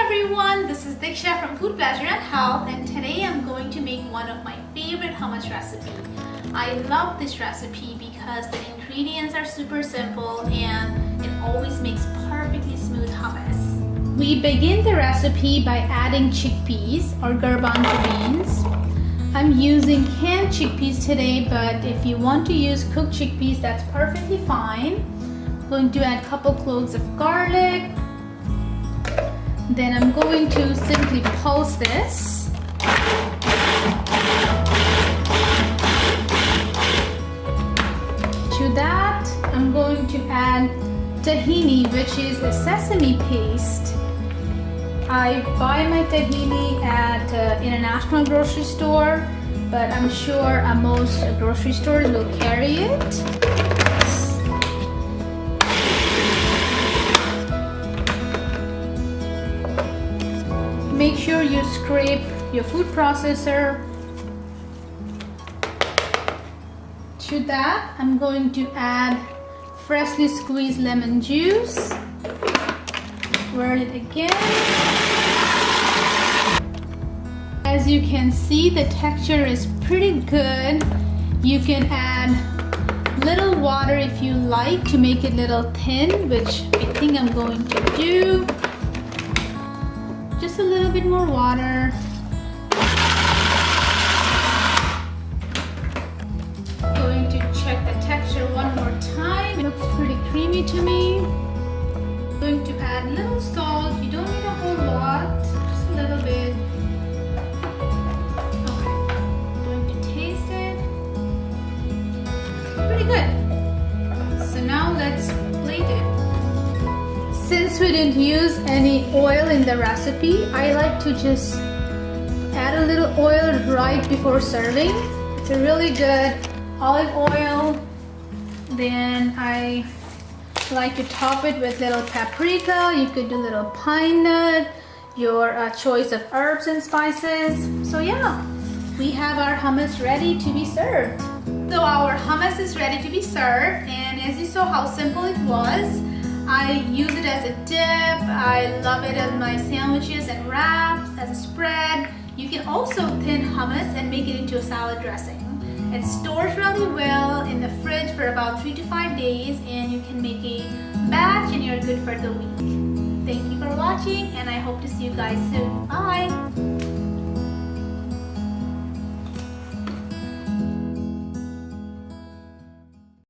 everyone, this is Diksha from Food Pleasure and Health, and today I'm going to make one of my favorite hummus recipe. I love this recipe because the ingredients are super simple and it always makes perfectly smooth hummus. We begin the recipe by adding chickpeas or garbanzo beans. I'm using canned chickpeas today, but if you want to use cooked chickpeas, that's perfectly fine. I'm going to add a couple cloves of garlic. Then I'm going to simply pulse this. To that, I'm going to add tahini, which is a sesame paste. I buy my tahini at international grocery store, but I'm sure most grocery stores will carry it. Make sure you scrape your food processor. To that, I'm going to add freshly squeezed lemon juice. Whirl it again. As you can see, the texture is pretty good. You can add little water if you like to make it a little thin, which I think I'm going to do. Just a little bit more water. Going to check the texture one more time. It looks pretty creamy to me. Going to add a little salt. You don't need a whole lot, just a little bit. Okay. Going to taste it. Pretty good. So now let's plate it. Since we didn't use any oil in the recipe, I like to just add a little oil right before serving. It's a really good olive oil. Then I like to top it with little paprika. You could do little pine nut, your choice of herbs and spices. So yeah, we have our hummus ready to be served. So our hummus is ready to be served, and as you saw how simple it was, I use it as a dip. I love it as my sandwiches and wraps, as a spread. You can also thin hummus and make it into a salad dressing. It stores really well in the fridge for about 3 to 5 days, and you can make a batch and you're good for the week. Thank you for watching, and I hope to see you guys soon. Bye!